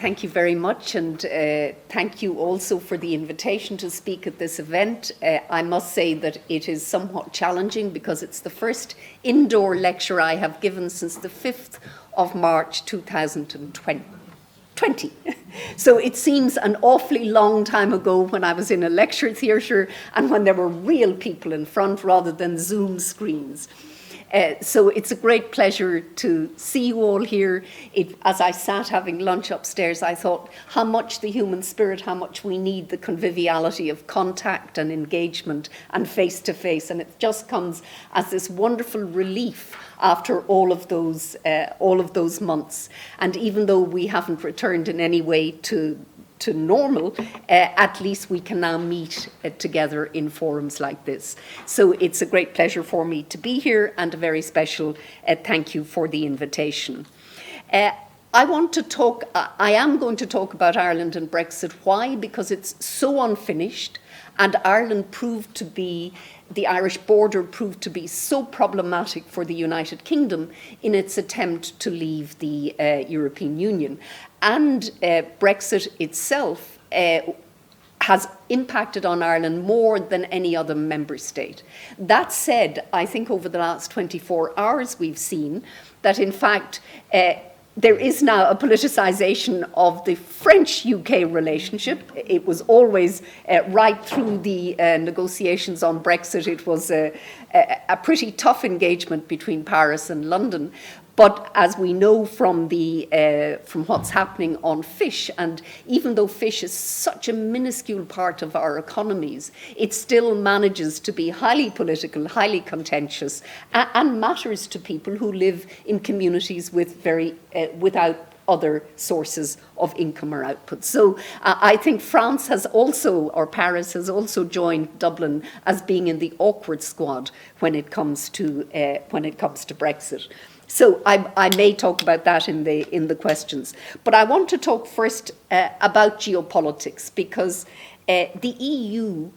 Thank you very much, and thank you also for the invitation to speak at this event. I must say that it is somewhat challenging because it's the first indoor lecture I have given since the 5th of March 2020. So it seems an awfully long time ago when I was in a lecture theatre and when there were real people in front rather than Zoom screens. So it's a great pleasure to see you all here. As I sat having lunch upstairs, I thought how much the human spirit, how much we need the conviviality of contact and engagement and face-to-face. And it just comes as this wonderful relief after all of those months. And even though we haven't returned in any way to normal, at least we can now meet together in forums like this. So it's a great pleasure for me to be here, and a very special thank you for the invitation. I am going to talk about Ireland and Brexit. Why? Because it's so unfinished, and the Irish border proved to be so problematic for the United Kingdom in its attempt to leave the European Union. And Brexit itself has impacted on Ireland more than any other member state. That said, I think over the last 24 hours we've seen that in fact there is now a politicisation of the French-UK relationship. It was always right through the negotiations on Brexit. It was a pretty tough engagement between Paris and London. But as we know from what's happening on fish, and even though fish is such a minuscule part of our economies, it still manages to be highly political, highly contentious, and matters to people who live in communities with without other sources of income or output. So I think Paris has also joined Dublin as being in the awkward squad when it comes to Brexit. So I may talk about that in the questions. But I want to talk first about geopolitics, because the EU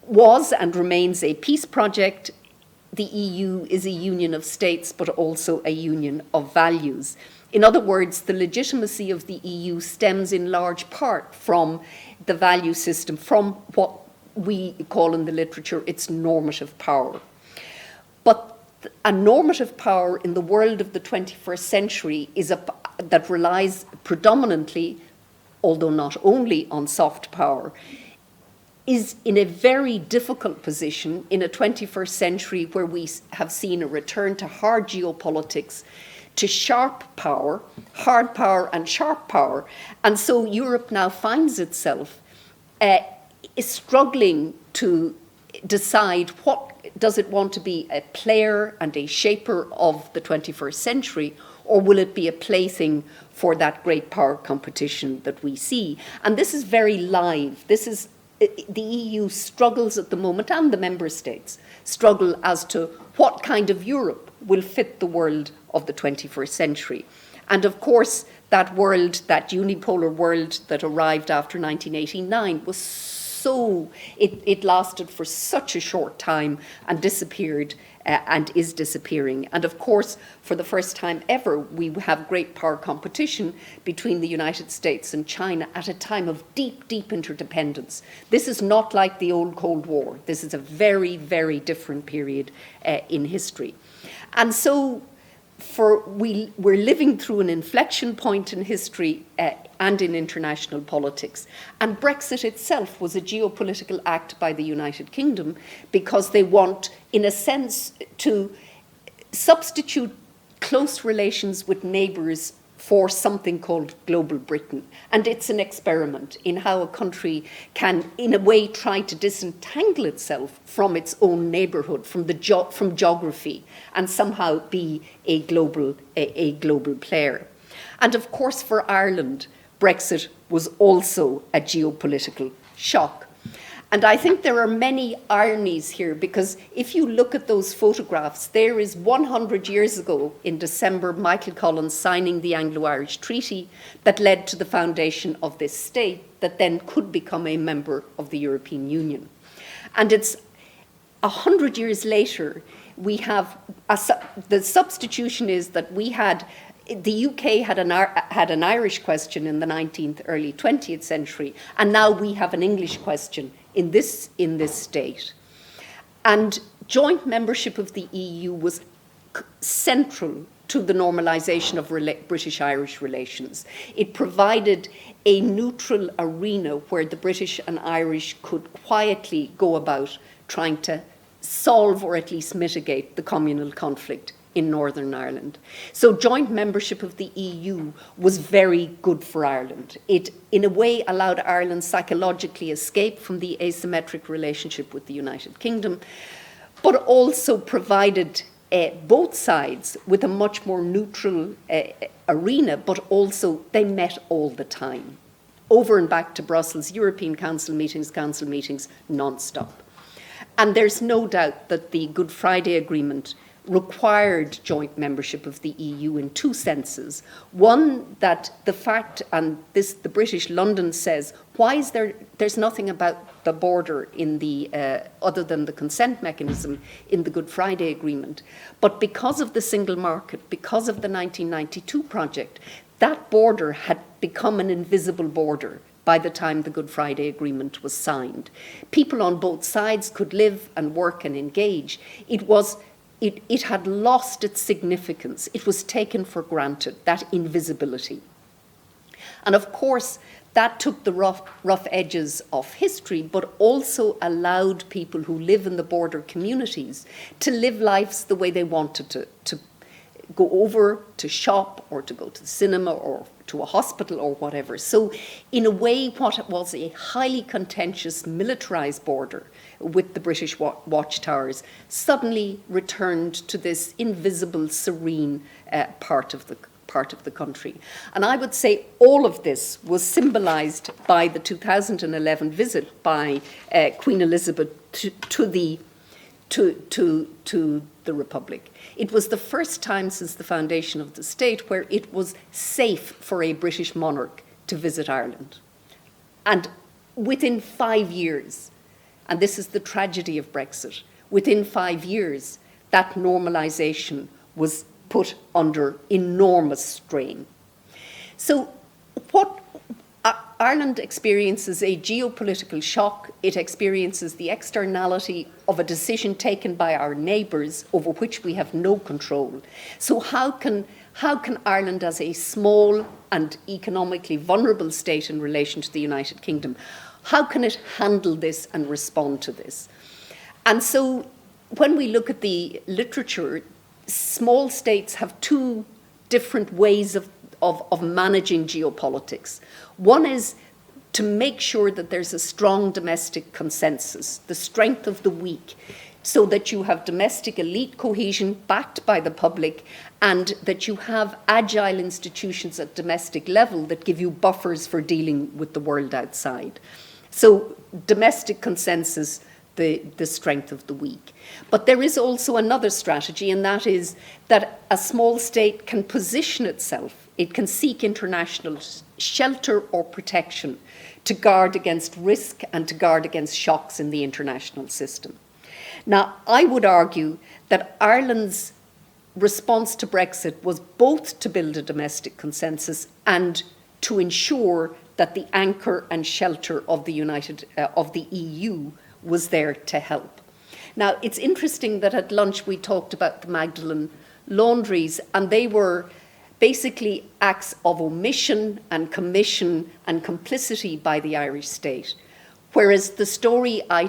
was and remains a peace project. The EU is a union of states, but also a union of values. In other words, the legitimacy of the EU stems in large part from the value system, from what we call in the literature its normative power. But a normative power in the world of the 21st century that relies predominantly, although not only, on soft power, is in a very difficult position in a 21st century where we have seen a return to hard geopolitics, to sharp power, hard power and sharp power. And so Europe now finds itself is struggling to decide what does it want to be, a player and a shaper of the 21st century, or will it be a plaything for that great power competition that we see? And this is very live. The EU struggles at the moment, and the member states struggle as to what kind of Europe will fit the world of the 21st century. And of course, that world, that unipolar world that arrived after 1989 was it lasted for such a short time and disappeared and is disappearing. And of course, for the first time ever, we have great power competition between the United States and China at a time of deep, deep interdependence. This is not like the old Cold War. This is a very, very different period in history. And so we're living through an inflection point in history and in international politics. And Brexit itself was a geopolitical act by the United Kingdom because they want, in a sense, to substitute close relations with neighbours for something called Global Britain. And it's an experiment in how a country can, in a way, try to disentangle itself from its own neighbourhood, from geography, and somehow be a global player. And of course, for Ireland, Brexit was also a geopolitical shock. And I think there are many ironies here, because if you look at those photographs, there is 100 years ago in December, Michael Collins signing the Anglo-Irish Treaty that led to the foundation of this state that then could become a member of the European Union. And it's 100 years later, we have the substitution is that we had the UK had an Irish question in the 19th, early 20th century, and now we have an English question in this state. And joint membership of the EU was central to the normalisation of British-Irish relations. It provided a neutral arena where the British and Irish could quietly go about trying to solve or at least mitigate the communal conflict in Northern Ireland. So joint membership of the EU was very good for Ireland. It, in a way, allowed Ireland psychologically escape from the asymmetric relationship with the United Kingdom, but also provided both sides with a much more neutral arena, but also they met all the time. Over and back to Brussels, European council meetings, non-stop. And there's no doubt that the Good Friday Agreement required joint membership of the EU in two senses. One, that the fact, and this the British London says, why is there's nothing about the border in the, other than the consent mechanism in the Good Friday Agreement. But because of the single market, because of the 1992 project, that border had become an invisible border by the time the Good Friday Agreement was signed. People on both sides could live and work and engage. It had lost its significance. It was taken for granted, that invisibility. And of course, that took the rough edges of history, but also allowed people who live in the border communities to live lives the way they wanted to go over to shop or to go to the cinema or to a hospital or whatever. So in a way, what was a highly contentious militarised border with the British watchtowers suddenly returned to this invisible, serene part of the country. And I would say all of this was symbolised by the 2011 visit by Queen Elizabeth to the Republic. It was the first time since the foundation of the state where it was safe for a British monarch to visit Ireland. And within 5 years, and this is the tragedy of Brexit, within 5 years, that normalisation was put under enormous strain. So what Ireland experiences a geopolitical shock. It experiences the externality of a decision taken by our neighbours over which we have no control. So how can Ireland, as a small and economically vulnerable state in relation to the United Kingdom, how can it handle this and respond to this? And so when we look at the literature, small states have two different ways of managing geopolitics. One is to make sure that there's a strong domestic consensus, the strength of the weak, so that you have domestic elite cohesion backed by the public and that you have agile institutions at domestic level that give you buffers for dealing with the world outside. So domestic consensus, the strength of the weak. But there is also another strategy, and that is that a small state can position itself. It can seek international shelter or protection to guard against risk and to guard against shocks in the international system. Now, I would argue that Ireland's response to Brexit was both to build a domestic consensus and to ensure that the anchor and shelter of the EU was there to help. Now, it's interesting that at lunch we talked about the Magdalen laundries, and they were basically acts of omission and commission and complicity by the Irish state. Whereas the story I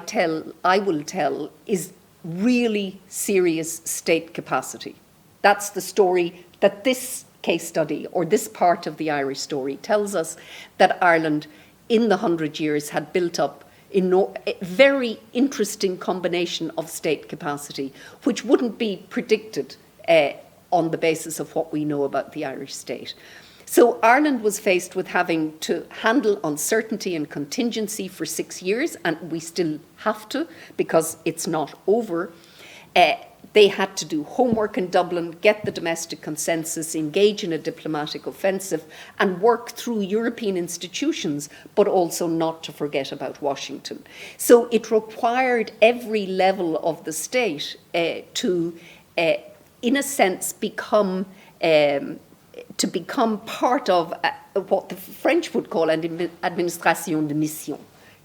will tell is really serious state capacity. That's the story that this case study or this part of the Irish story tells us, that Ireland in the 100 years had built up a very interesting combination of state capacity, which wouldn't be predicted on the basis of what we know about the Irish state. So Ireland was faced with having to handle uncertainty and contingency for 6 years, and we still have to because it's not over. They had to do homework in Dublin, get the domestic consensus, engage in a diplomatic offensive, and work through European institutions, but also not to forget about Washington. So it required every level of the state to in a sense, become to become part of what the French would call an administration de mission,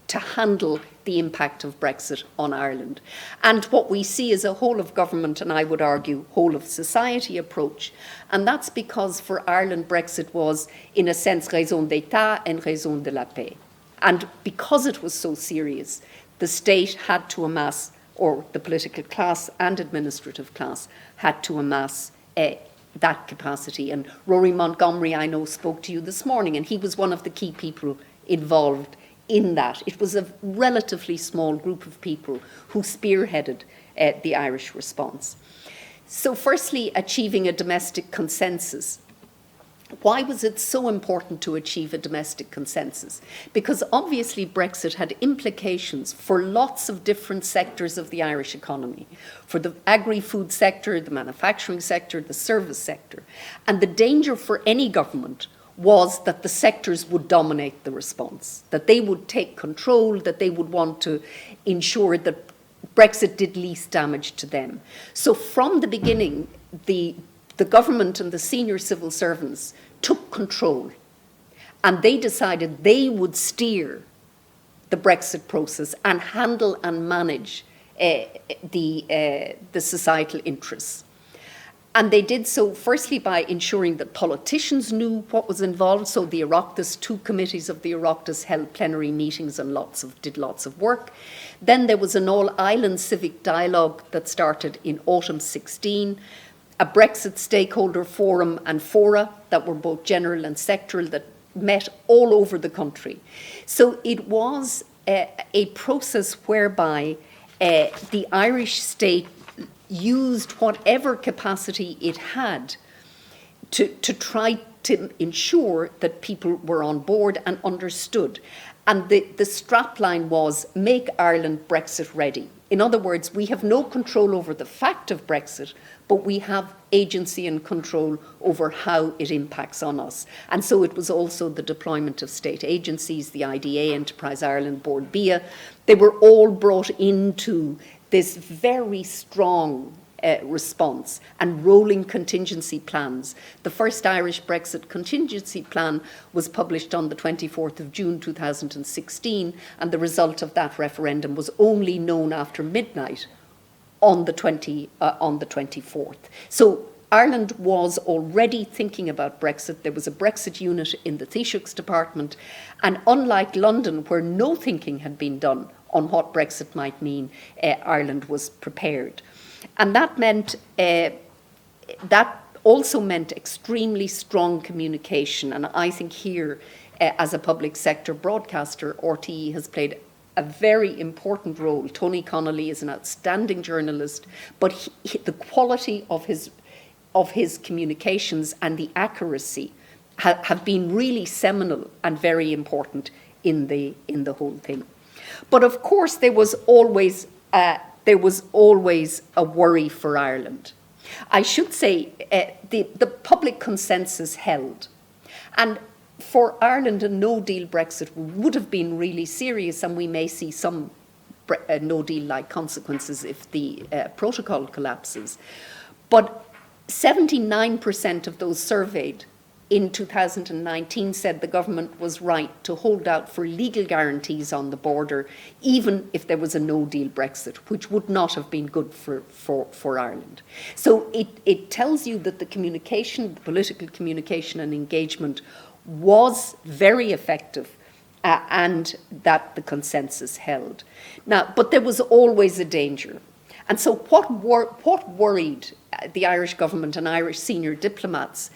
to handle the impact of Brexit on Ireland. And what we see is a whole of government, and I would argue whole of society approach. And that's because for Ireland, Brexit was, in a sense, raison d'etat and raison de la paix. And because it was so serious, the state had to amass, or the political class and administrative class had to amass that capacity. And Rory Montgomery, I know, spoke to you this morning, and he was one of the key people involved in that. It was a relatively small group of people who spearheaded the Irish response. So firstly, achieving a domestic consensus. Why was it so important to achieve a domestic consensus? Because obviously Brexit had implications for lots of different sectors of the Irish economy, for the agri-food sector, the manufacturing sector, the service sector. And the danger for any government was that the sectors would dominate the response, that they would take control, that they would want to ensure that Brexit did least damage to them. So from the beginning, the government and the senior civil servants took control, and they decided they would steer the Brexit process and handle and manage the societal interests. And they did so firstly by ensuring that politicians knew what was involved. So the Oireachtas, two committees of the Oireachtas held plenary meetings and did lots of work. Then there was an all-island civic dialogue that started in autumn 16, a Brexit stakeholder forum and fora that were both general and sectoral that met all over the country. So it was a process whereby the Irish state used whatever capacity it had to try to ensure that people were on board and understood. And the strapline was, make Ireland Brexit ready. In other words, we have no control over the fact of Brexit, but we have agency and control over how it impacts on us. And so it was also the deployment of state agencies, the IDA, Enterprise Ireland, Board BIA. They were all brought into this very strong response and rolling contingency plans. The first Irish Brexit contingency plan was published on the 24th of June 2016, and the result of that referendum was only known after midnight on the 24th. So Ireland was already thinking about Brexit. There was a Brexit unit in the Taoiseach's department, and unlike London, where no thinking had been done on what Brexit might mean, Ireland was prepared. And that meant, that also meant extremely strong communication. And I think here, as a public sector broadcaster, RTE has played a very important role. Tony Connolly is an outstanding journalist, but the quality of his communications and the accuracy have been really seminal and very important in the whole thing. But of course, there was always a worry for Ireland. I should say the public consensus held. And for Ireland, a no-deal Brexit would have been really serious, and we may see some no-deal-like consequences if the protocol collapses. But 79% of those surveyed in 2019 said the government was right to hold out for legal guarantees on the border, even if there was a no-deal Brexit, which would not have been good for Ireland. So it tells you that the communication, the political communication and engagement was very effective, and that the consensus held. Now, but there was always a danger. And so what worried the Irish government and Irish senior diplomats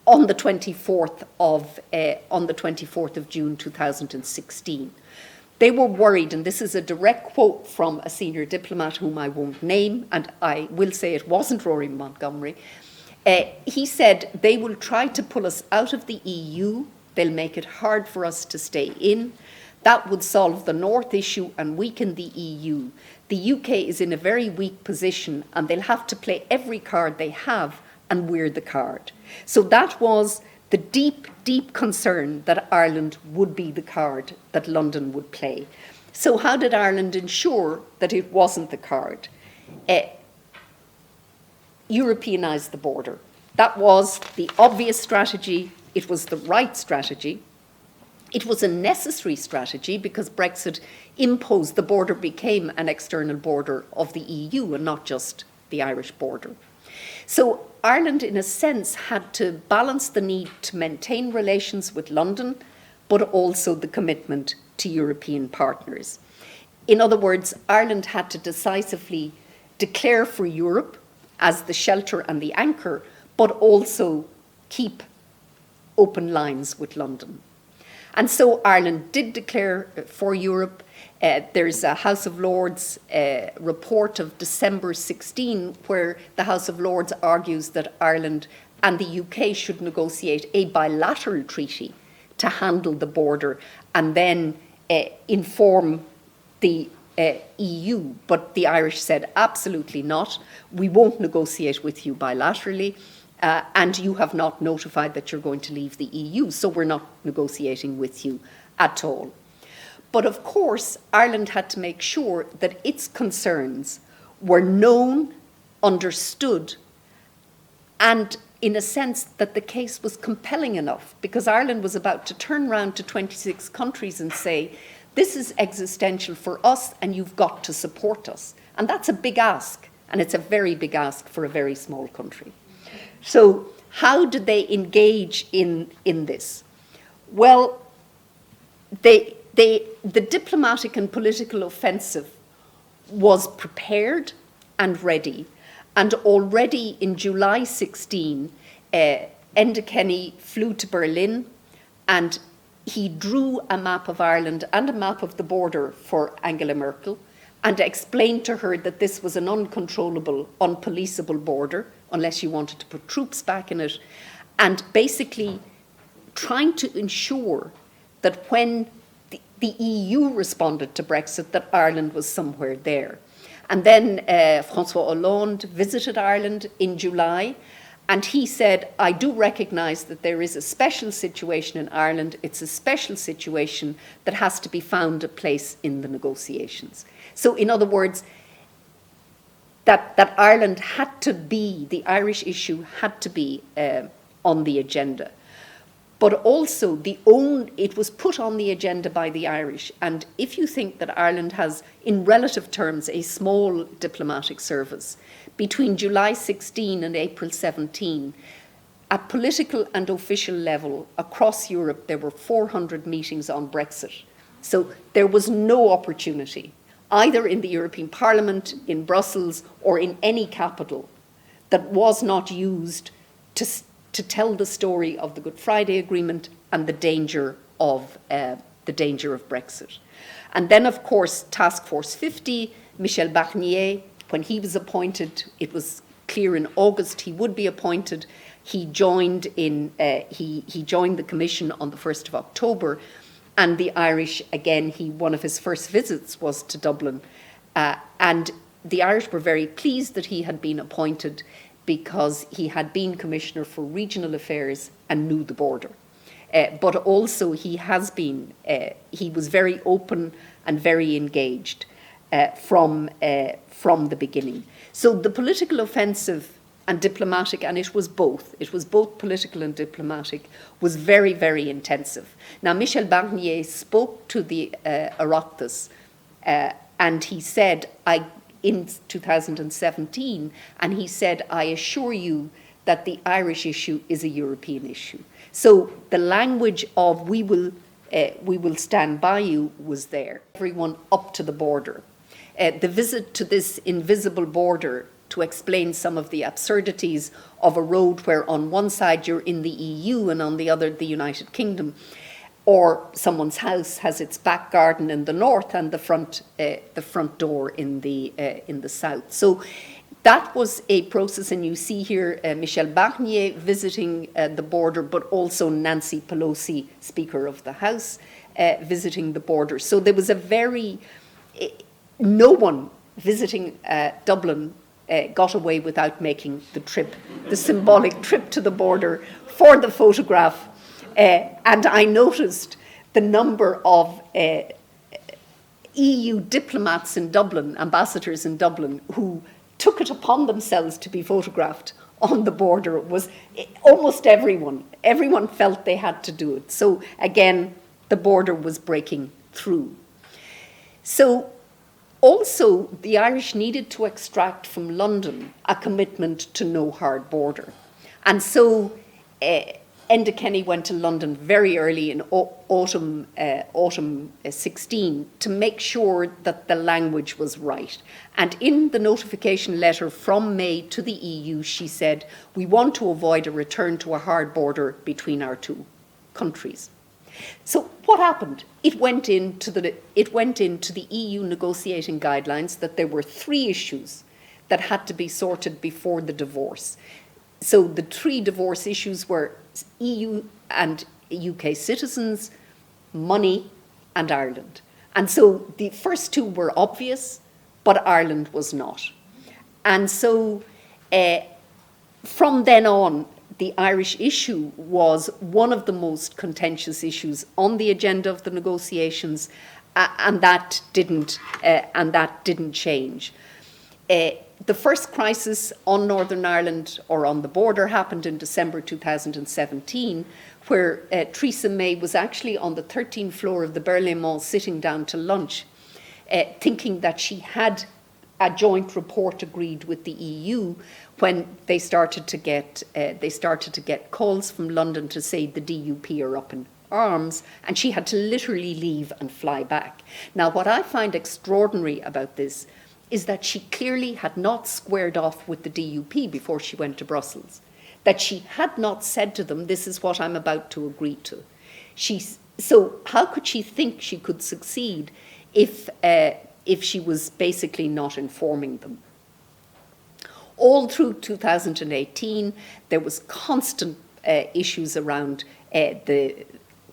on the 24th of June 2016. They were worried, and this is a direct quote from a senior diplomat whom I won't name, and I will say it wasn't Rory Montgomery. He said, they will try to pull us out of the EU, they'll make it hard for us to stay in. That would solve the North issue and weaken the EU. The UK is in a very weak position, and they'll have to play every card they have, and we're the card. So that was the deep, deep concern that Ireland would be the card that London would play. So how did Ireland ensure that it wasn't the card? Europeanize the border. That was the obvious strategy. It was the right strategy. It was a necessary strategy because Brexit imposed, the border became an external border of the EU and not just the Irish border. So Ireland, in a sense, had to balance the need to maintain relations with London, but also the commitment to European partners. In other words, Ireland had to decisively declare for Europe as the shelter and the anchor, but also keep open lines with London. And so Ireland did declare for Europe. There's a House of Lords report of December 16 where the House of Lords argues that Ireland and the UK should negotiate a bilateral treaty to handle the border and then inform the EU. But the Irish said, absolutely not. We won't negotiate with you bilaterally. And you have not notified that you're going to leave the EU, so we're not negotiating with you at all. But of course, Ireland had to make sure that its concerns were known, understood, and in a sense that the case was compelling enough, because Ireland was about to turn around to 26 countries and say, this is existential for us and you've got to support us. And that's a big ask, and it's a very big ask for a very small country. So how did they engage in this? Well, the diplomatic and political offensive was prepared and ready. And already in July 16, Enda Kenny flew to Berlin and he drew a map of Ireland and a map of the border for Angela Merkel and explained to her that this was an uncontrollable, unpoliceable border, unless you wanted to put troops back in it, and basically trying to ensure that when the EU responded to Brexit, that Ireland was somewhere there. And then François Hollande visited Ireland in July, and he said, I do recognise that there is a special situation in Ireland. It's a special situation that has to be found a place in the negotiations. So in other words, that Ireland had to be, the Irish issue had to be on the agenda. But also it was put on the agenda by the Irish. And if you think that Ireland has, in relative terms, a small diplomatic service, between July 16 and April 17, at political and official level across Europe, there were 400 meetings on Brexit. So there was no opportunity, either in the European Parliament, in Brussels, or in any capital, that was not used to tell the story of the Good Friday Agreement and the danger of Brexit. And then, of course, Task Force 50, Michel Barnier, when he was appointed, it was clear in August he would be appointed. He joined he joined the Commission on the 1st of October, and the Irish, again, one of his first visits was to Dublin, and the Irish were very pleased that he had been appointed because he had been Commissioner for Regional Affairs and knew the border. But also he was very open and very engaged from the beginning. So the political offensive and diplomatic, and it was both political and diplomatic, was very, very intensive. Now, Michel Barnier spoke to the Oireachtas and he said, in 2017, and he said, I assure you that the Irish issue is a European issue. So the language of we will stand by you was there. Everyone up to the border. The visit to this invisible border to explain some of the absurdities of a road where on one side you're in the EU and on the other the United Kingdom, or someone's house has its back garden in the north and the front door in the south. So that was a process, and you see here Michel Barnier visiting the border, but also Nancy Pelosi, Speaker of the House, visiting the border. So there was no one visiting Dublin got away without making the symbolic trip to the border for the photograph. And I noticed the number of EU diplomats in Dublin, ambassadors in Dublin, who took it upon themselves to be photographed on the border was almost everyone. Everyone felt they had to do it. So again, the border was breaking through. So also, the Irish needed to extract from London a commitment to no hard border. And so Enda Kenny went to London very early in autumn 16 to make sure that the language was right. And in the notification letter from May to the EU, she said, we want to avoid a return to a hard border between our two countries. So what happened? It went into the EU negotiating guidelines that there were 3 issues that had to be sorted before the divorce. So the 3 divorce issues were EU and UK citizens, money, and Ireland. And so the first 2 were obvious, but Ireland was not. And so from then on, the Irish issue was one of the most contentious issues on the agenda of the negotiations, and that didn't change. The first crisis on Northern Ireland or on the border happened in December 2017, where Theresa May was actually on the 13th floor of the Berlaymont sitting down to lunch, thinking that she had a joint report agreed with the EU, when they started to get calls from London to say the DUP are up in arms, and she had to literally leave and fly back. Now, what I find extraordinary about this is that she clearly had not squared off with the DUP before she went to Brussels, that she had not said to them, this is what I'm about to agree to. So how could she think she could succeed if she was basically not informing them? All through 2018, there was constant issues around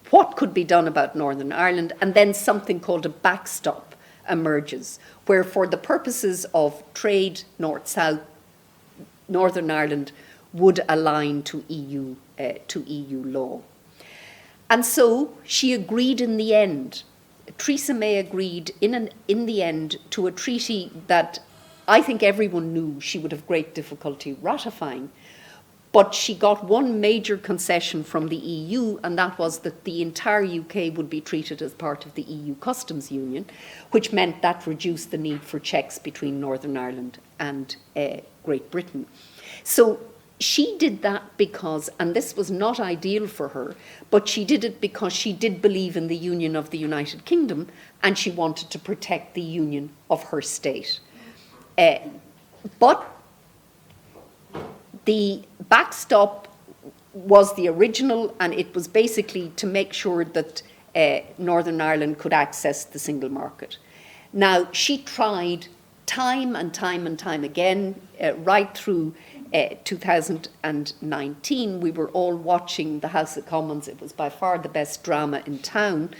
what could be done about Northern Ireland, and then something called a backstop emerges, where for the purposes of trade, north-south, Northern Ireland would align to EU law. And so she agreed in the end. Theresa May agreed in the end to a treaty that I think everyone knew she would have great difficulty ratifying, but she got one major concession from the EU, and that was that the entire UK would be treated as part of the EU customs union, which meant that reduced the need for checks between Northern Ireland and Great Britain. So she did that because, and this was not ideal for her, but she did it because she did believe in the union of the United Kingdom, and she wanted to protect the union of her state. But the backstop was the original, and it was basically to make sure that Northern Ireland could access the single market. Now, she tried time and time and time again, right through 2019. We were all watching the House of Commons. It was by far the best drama in town.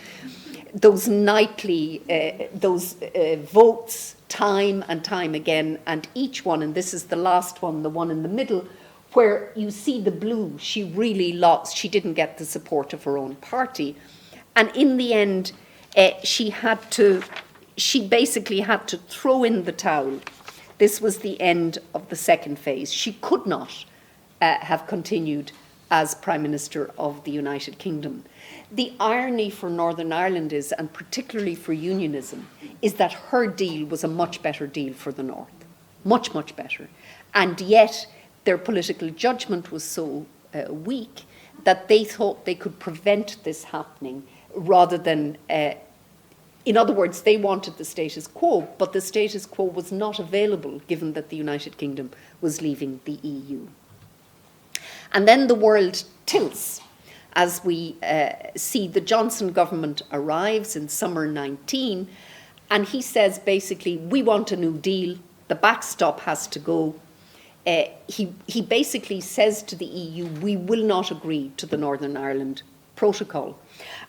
Those nightly, votes, time and time again, and each one, and this is the last one, the one in the middle, where you see the blue, she really lost. She didn't get the support of her own party. And in the end, she basically had to throw in the towel. This was the end of the second phase. She could not have continued as Prime Minister of the United Kingdom. The irony for Northern Ireland is, and particularly for unionism, is that her deal was a much better deal for the North. Much, much better. And yet their political judgment was so weak that they thought they could prevent this happening rather than, in other words, they wanted the status quo, but the status quo was not available given that the United Kingdom was leaving the EU. And then the world tilts as we see the Johnson government arrives in summer 19, and he says basically, we want a new deal, the backstop has to go. He basically says to the EU, we will not agree to the Northern Ireland Protocol.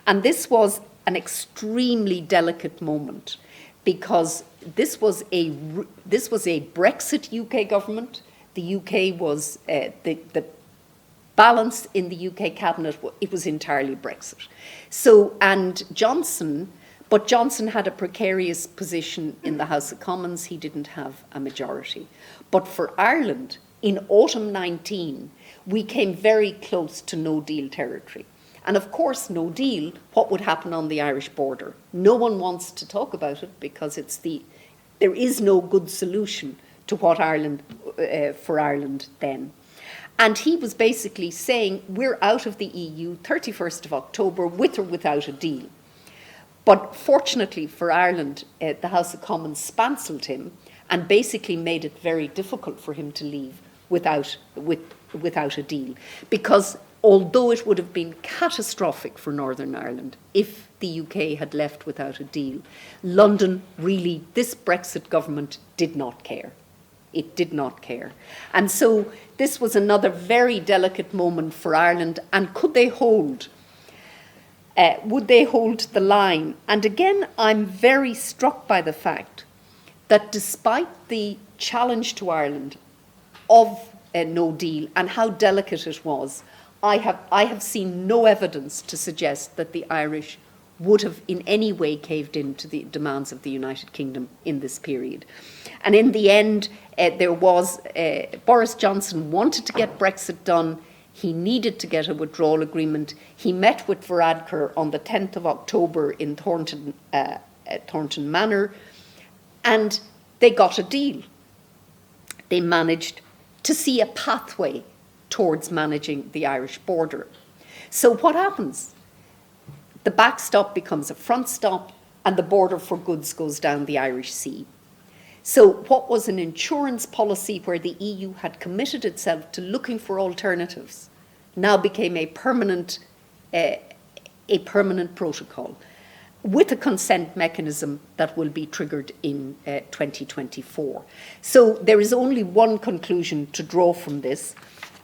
And this was an extremely delicate moment because this was a Brexit UK government. The UK was the balance in the UK cabinet, it was entirely Brexit. So, and Johnson had a precarious position in the House of Commons. He didn't have a majority. But for Ireland, in autumn 19, we came very close to no deal territory. And of course, no deal, what would happen on the Irish border? No one wants to talk about it because there is no good solution to what for Ireland then. And he was basically saying, we're out of the EU 31st of October with or without a deal. But fortunately for Ireland, the House of Commons spancelled him and basically made it very difficult for him to leave without a deal. Because although it would have been catastrophic for Northern Ireland if the UK had left without a deal, London really, this Brexit government did not care. It did not care. And so this was another very delicate moment for Ireland. And could they hold? Would they hold the line? And again, I'm very struck by the fact that despite the challenge to Ireland of a no deal and how delicate it was, I have seen no evidence to suggest that the Irish would have in any way caved in to the demands of the United Kingdom in this period. And in the end, Boris Johnson wanted to get Brexit done. He needed to get a withdrawal agreement. He met with Varadkar on the 10th of October in Thornton Manor, and they got a deal. They managed to see a pathway towards managing the Irish border. So what happens? The backstop becomes a front stop, and the border for goods goes down the Irish Sea. So what was an insurance policy where the EU had committed itself to looking for alternatives now became a permanent protocol with a consent mechanism that will be triggered in 2024. So there is only one conclusion to draw from this,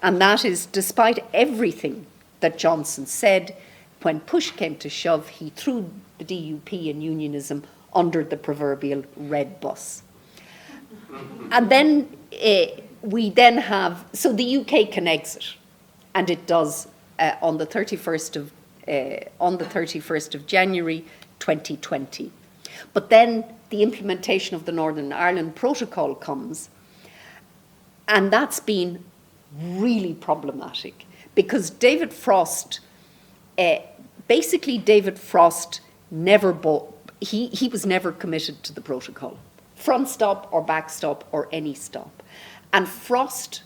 and that is, despite everything that Johnson said, when push came to shove, he threw the DUP and unionism under the proverbial red bus. And then we then have, so the UK can exit, and it does on the 31st of January 2020. But then the implementation of the Northern Ireland Protocol comes, and that's been really problematic because David Frost never he was never committed to the protocol. Front stop or backstop or any stop. And Frost,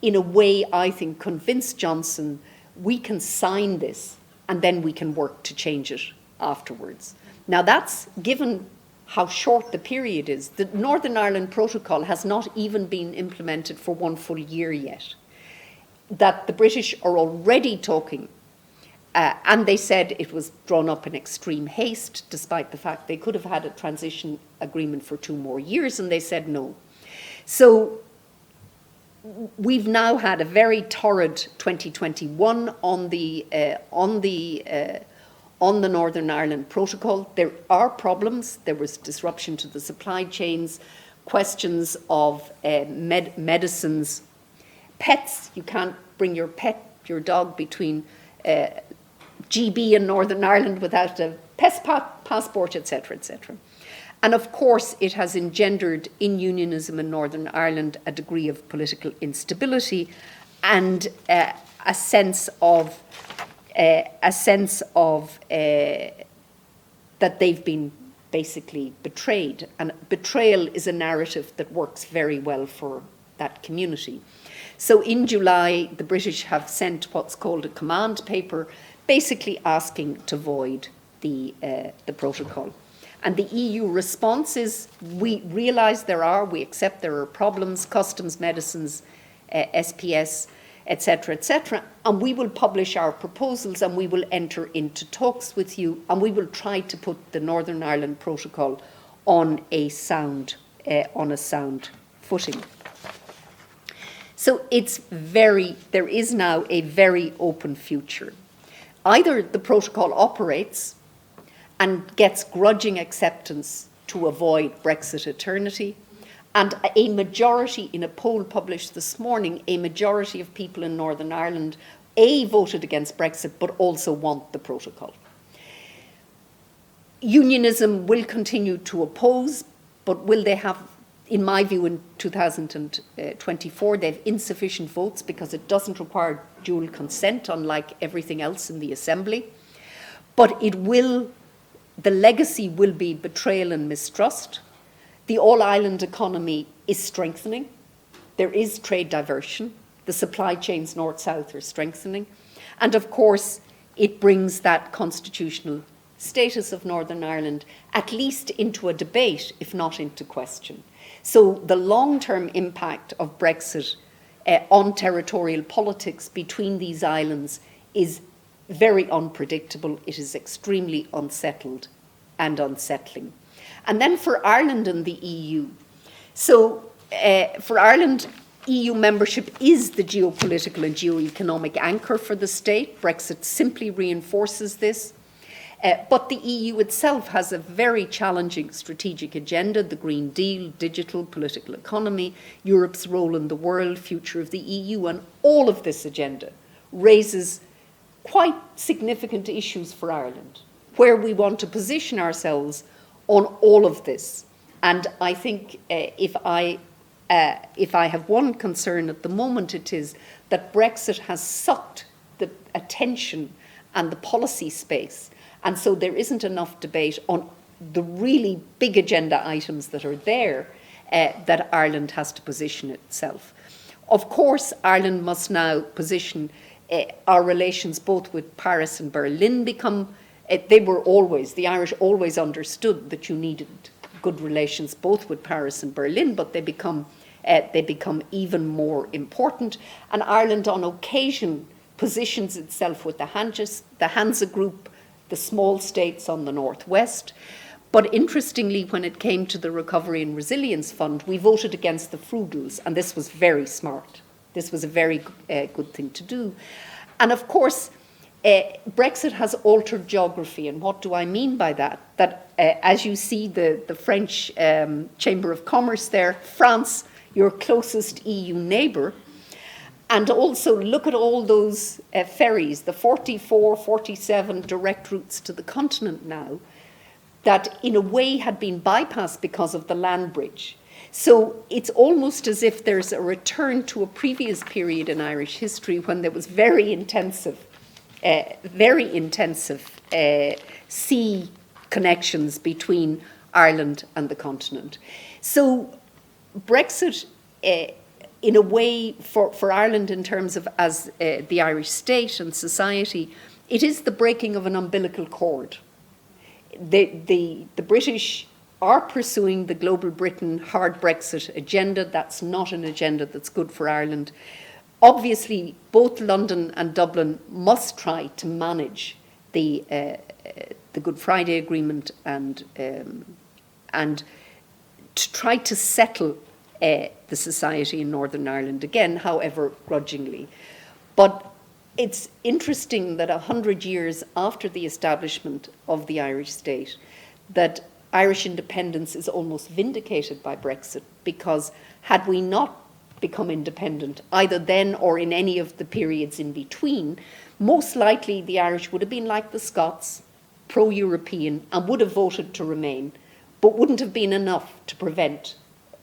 in a way, I think, convinced Johnson, we can sign this and then we can work to change it afterwards. Now that's, given how short the period is, the Northern Ireland Protocol has not even been implemented for 1 full year yet. That the British are already talking, and they said it was drawn up in extreme haste, despite the fact they could have had a transition agreement for 2 more years, and they said no. So we've now had a very torrid 2021 on the Northern Ireland Protocol. There are problems. There was disruption to the supply chains, questions of medicines, pets. You can't bring your dog between GB and Northern Ireland without a pest passport, etc., etc. And of course, it has engendered in unionism in Northern Ireland a degree of political instability and a sense of that they've been basically betrayed. And betrayal is a narrative that works very well for that community. So in July, the British have sent what's called a command paper, basically asking to void the protocol. And the EU response is, we realise we accept there are problems, customs, medicines, SPS, etc., and we will publish our proposals and we will enter into talks with you and we will try to put the Northern Ireland Protocol on a sound footing. So there is now a very open future. Either the protocol operates and gets grudging acceptance to avoid Brexit eternity, and a majority, in a poll published this morning, a majority of people in Northern Ireland, voted against Brexit, but also want the protocol. Unionism will continue to oppose, but will they have in my view, in 2024, they have insufficient votes because it doesn't require dual consent, unlike everything else in the Assembly. But the legacy will be betrayal and mistrust. The all-island economy is strengthening. There is trade diversion. The supply chains north-south are strengthening. And of course, it brings that constitutional status of Northern Ireland at least into a debate, if not into question. So the long-term impact of Brexit on territorial politics between these islands is very unpredictable. It is extremely unsettled and unsettling. And then for Ireland and the EU. So for Ireland, EU membership is the geopolitical and geoeconomic anchor for the state. Brexit simply reinforces this. But the EU itself has a very challenging strategic agenda: the Green Deal, digital, political economy, Europe's role in the world, future of the EU, and all of this agenda raises quite significant issues for Ireland, where we want to position ourselves on all of this. And I think if I have one concern at the moment, it is that Brexit has sucked the attention and the policy space. And so there isn't enough debate on the really big agenda items that are there that Ireland has to position itself. Of course, Ireland must now position our relations both with Paris and Berlin the Irish always understood that you needed good relations both with Paris and Berlin, but they become even more important. And Ireland on occasion positions itself with the Hansa Group, the small states on the northwest. But interestingly, when it came to the Recovery and Resilience Fund, we voted against the frugals, and this was very smart. This was a very good thing to do. And of course, Brexit has altered geography, and what do I mean by that? That as you see the French Chamber of Commerce there, France, your closest EU neighbour, and also look at all those ferries, the 44, 47 direct routes to the continent now, that in a way had been bypassed because of the land bridge. So it's almost as if there's a return to a previous period in Irish history when there was very intensive sea connections between Ireland and the continent. So Brexit, in a way, for Ireland in terms of as the Irish state and society, it is the breaking of an umbilical cord. The British are pursuing the Global Britain hard Brexit agenda. That's not an agenda that's good for Ireland. Obviously, both London and Dublin must try to manage the Good Friday Agreement and to try to settle the society in Northern Ireland again, however grudgingly. But it's interesting that 100 years after the establishment of the Irish state, that Irish independence is almost vindicated by Brexit, because had we not become independent, either then or in any of the periods in between, most likely the Irish would have been like the Scots, pro-European, and would have voted to remain, but wouldn't have been enough to prevent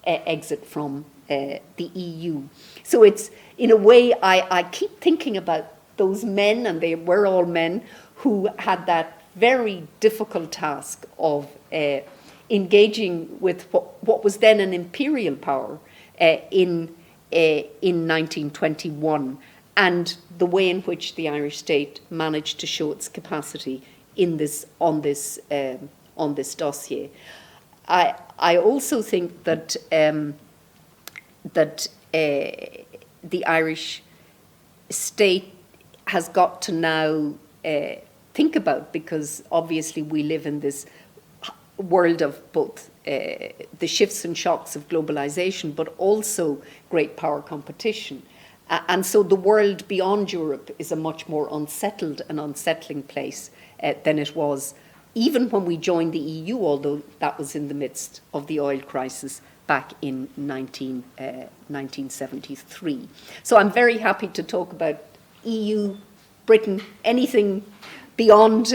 exit from the EU. So it's, in a way, I keep thinking about those men, and they were all men, who had that very difficult task of engaging with what was then an imperial power in 1921, and the way in which the Irish state managed to show its capacity on this dossier. I also think that the Irish state has got to now think about, because obviously we live in this world of both the shifts and shocks of globalization, but also great power competition. And so the world beyond Europe is a much more unsettled and unsettling place than it was even when we joined the EU, although that was in the midst of the oil crisis back in 1973. So I'm very happy to talk about EU, Britain, anything beyond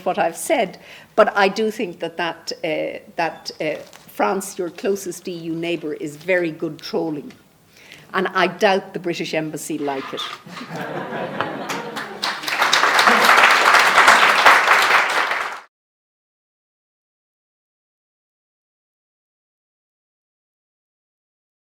what I've said. But I do think that France, your closest EU neighbour, is very good trolling. And I doubt the British Embassy like it.